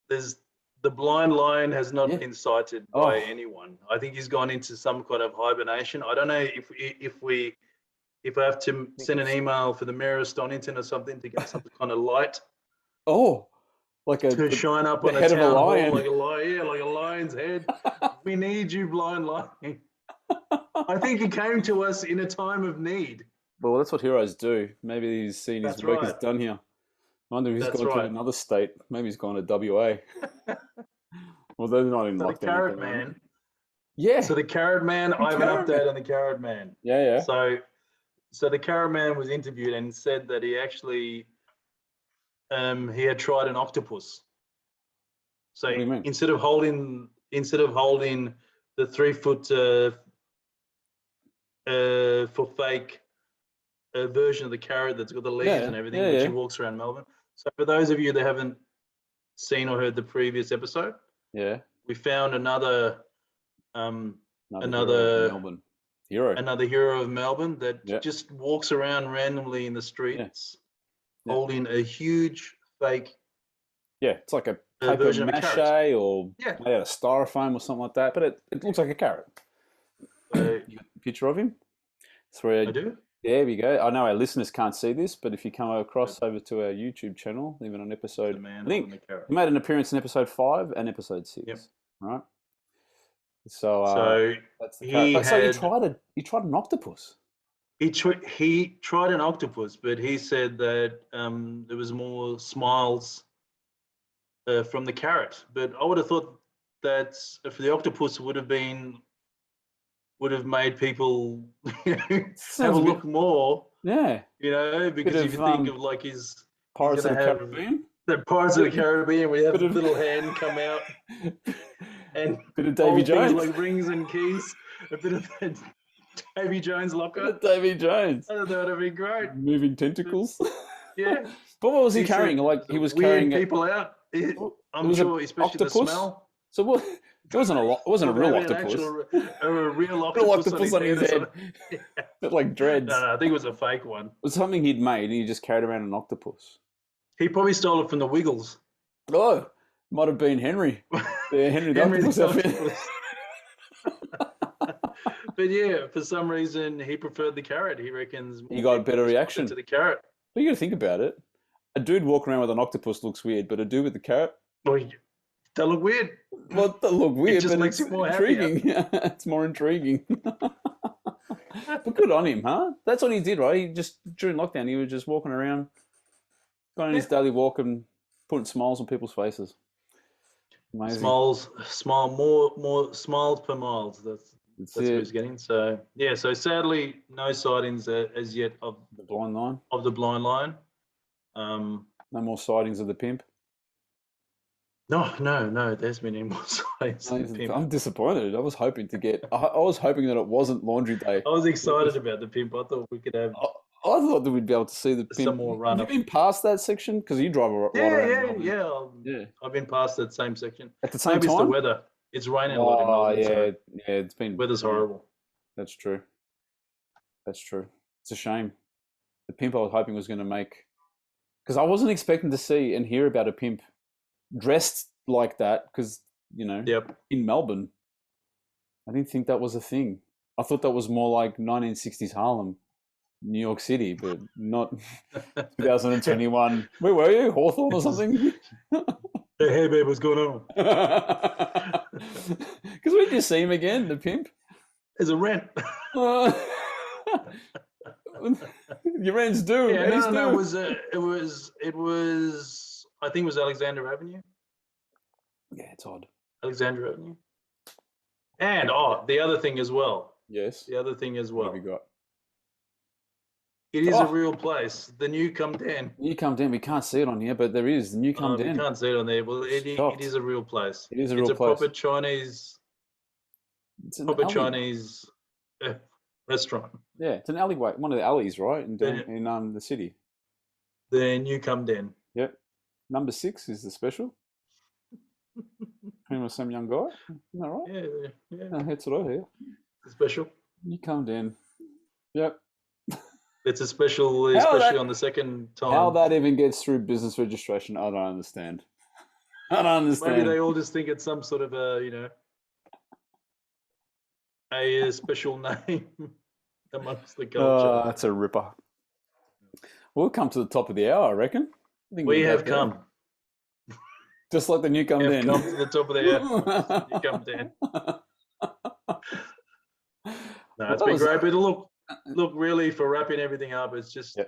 There's the blind lion has not been sighted by anyone. I think he's gone into some kind of hibernation. I don't know if I have to send an email for the Mayor of Stonington or something to get some kind of light. Oh, to shine up on a town hall, like a lion's head. We need you, blind lion. I think he came to us in a time of need. Well, that's what heroes do. Maybe he's seen his work is done here. I wonder if he's gone to another state. Maybe he's gone to WA. Well, they're not in lockdown. The Carrot Man. Yeah. So the Carrot Man, I have an update on the Carrot Man. Yeah. So the Carrot Man was interviewed and said that he actually he had tried an octopus. So instead of holding the 3 foot for fake version of the carrot that's got the leaves and everything, which he walks around Melbourne. So for those of you that haven't seen or heard the previous episode, we found another hero of Melbourne that just walks around randomly in the streets holding a huge fake. Yeah, it's like a paper mache or made out of styrofoam or something like that, but it looks like a carrot. You got a picture of him? I do. There we go. I know our listeners can't see this, but if you come across over to our YouTube channel, even on episode, I think he made an appearance in episode 5 and episode 6. Yep. Right. So that's the carrot. So you tried an octopus. He tried an octopus, but he said that there was more smiles from the carrot. But I would have thought that if the octopus would have made people have a look more. Yeah. Because if you think of like his Pirates of the Caribbean. The Pirates of the Caribbean, we have a little hand come out and bit of Davy Jones, like rings and keys, a bit of Davy Jones locker. Davy Jones. I thought that would have been great. Moving tentacles. Yeah. But what was he carrying? Like he was carrying people out. I'm sure, especially octopus? The smell. So what? It wasn't a real octopus. A real octopus on his head. Yeah. But like dreads. No, I think it was a fake one. It was something he'd made and he just carried around an octopus. He probably stole it from the Wiggles. Oh, might have been Henry. Yeah, Henry the octopus. But yeah, for some reason he preferred the carrot. He reckons he got a better reaction to the carrot. But you got to think about it. A dude walking around with an octopus looks weird, but a dude with the carrot, well, they look weird. Well, they look weird, it just but makes it more intriguing. It's more intriguing. But good on him, huh? That's what he did, right? He just during lockdown, he was just walking around, going on his daily walk and putting smiles on people's faces. Amazing. More smiles per miles. That's what he's getting. So yeah. So sadly, no sightings as yet of the blind line. No more sightings of the pimp. No. There's been any more sightings of the pimp. I'm disappointed. I was hoping to get. I was hoping that it wasn't laundry day. I was excited about the pimp. I thought we could have. I thought that we'd be able to see the pimp. Some more run. Have you been past that section? Because you drive right around. Yeah. I've been past that same section. At the same time, it's the weather. It's raining a lot in Melbourne. Yeah. It's been. Weather's horrible. That's true. It's a shame. The pimp I was hoping was going to make, because I wasn't expecting to see and hear about a pimp dressed like that. Because in Melbourne, I didn't think that was a thing. I thought that was more like 1960s Harlem, New York City, but not 2021. Where were you? Hawthorne or something? Hey, babe, what's going on? Because where'd you see him again, the pimp? As a rent. Your rents do. Yeah, no. It was. I think it was Alexander Avenue. Yeah, it's odd. Alexander Avenue. And the other thing as well. Yes. The other thing as well. What have you got? It is a real place. The New Come Den. New Come Den. We can't see it on here, but there is the New Come Den. We can't see it on there. Well, it is a real place. It is a real place. Proper Chinese. Chinese restaurant. Yeah, it's an alleyway, one of the alleys, right, in the city. The New Come Den. Yep. Number 6 is the special. With some young guy. Isn't that right? Yeah. No, that's what I hear. The special. New Come Den. Yep. It's a special, especially on the second time. How that even gets through business registration, I don't understand. Maybe they all just think it's some sort of a special name amongst the culture. That's a ripper. We'll come to the top of the hour, I reckon. We have come. Just like the New Come Den. Come to the top of the hour. New Come Den. No, it's been great. But look, really, for wrapping everything up, it's just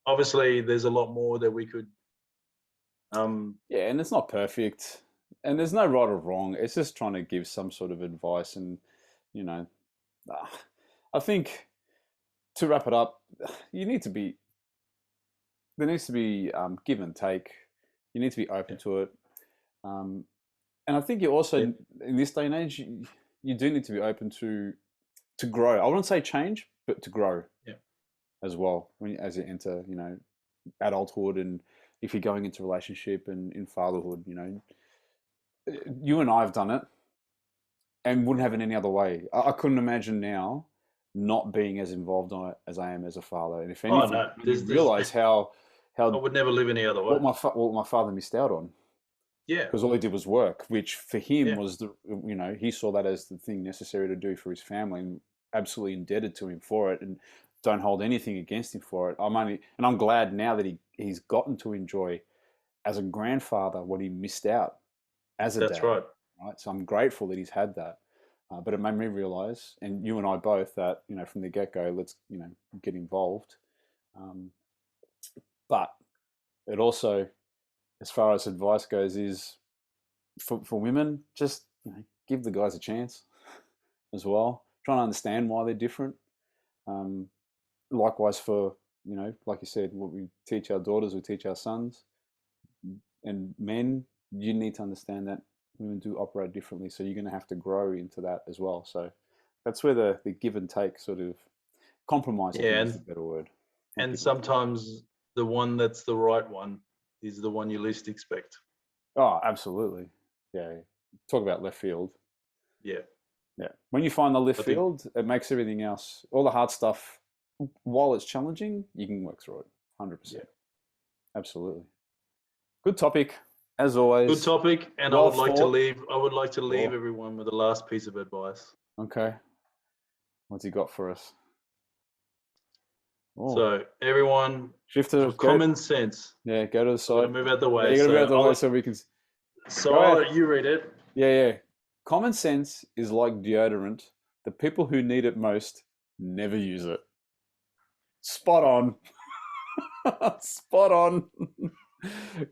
obviously there's a lot more that we could. And it's not perfect, and there's no right or wrong. It's just trying to give some sort of advice, and I think to wrap it up, there needs to be give and take. You need to be open to it, and I think you also in this day and age you do need to be open to grow. I wouldn't say change, but to grow as well as you enter, adulthood, and if you're going into relationship and in fatherhood, you and I have done it and wouldn't have it any other way. I couldn't imagine now not being as involved on it as I am as a father. And if anything, you realize how I would never live any other way. What my father missed out on. Yeah. Because all he did was work, which for him was he saw that as the thing necessary to do for his family, and absolutely indebted to him for it, and don't hold anything against him for it. I'm glad now that he's gotten to enjoy as a grandfather what he missed out as a dad. That's right. Right. So I'm grateful that he's had that. But it made me realize, and you and I both, that, from the get-go, let's, get involved. But it also, as far as advice goes, is for women, just give the guys a chance as well. Try and understand why they're different. Likewise for, like you said, what we teach our daughters, we teach our sons. and men, you need to understand that women do operate differently. So you're going to have to grow into that as well. So that's where the give and take sort of compromise, I think, is the better word. And sometimes the one that's the right one is the one you least expect. Oh, absolutely. Yeah. Talk about left field. Yeah. Yeah. When you find the left field, it makes everything else, all the hard stuff, while it's challenging, you can work through it. 100%. Yeah. Absolutely. Good topic, as always. Good topic, and I would like to leave everyone with the last piece of advice. Okay. What's he got for us? Oh. So everyone, shift to common sense. Yeah, go to the side. Move out the way. Yeah, you got to move out the way so we can. So I'll let you read it. Yeah. Common sense is like deodorant. The people who need it most never use it. Spot on. Spot on.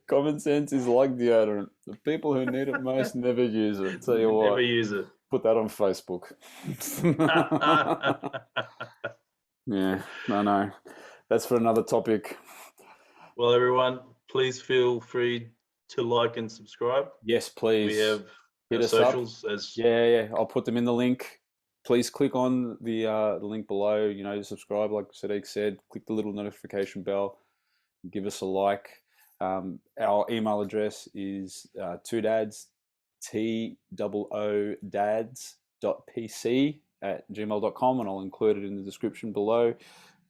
Common sense is like deodorant. The people who need it most never use it. Tell you what. Never use it. Put that on Facebook. Yeah, I know. That's for another topic. Well, everyone, please feel free to like and subscribe. Yes, please. We have hit us socials up. Yeah. I'll put them in the link. Please click on the link below. Subscribe, like Sadiq said. Click the little notification bell. Give us a like. Our email address is twodads, TOOdads.pc@gmail.com, and I'll include it in the description below.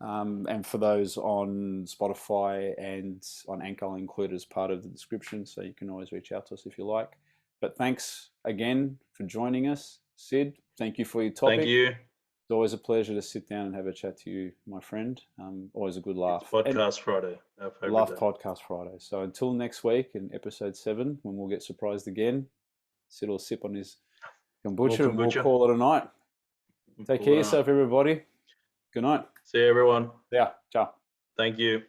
And for those on Spotify and on Anchor, I'll include it as part of the description, so you can always reach out to us if you like. But thanks again for joining us. Sid, thank you for your topic. Thank you. It's always a pleasure to sit down and have a chat to you, my friend. Always a good laugh. It's Podcast Friday. Love Podcast Friday. So until next week in episode 7, when we'll get surprised again, Sid will sip on his kombucha and we'll call it a night. Take care of yourself, everybody. Good night. See you, everyone. Yeah. Ciao. Thank you.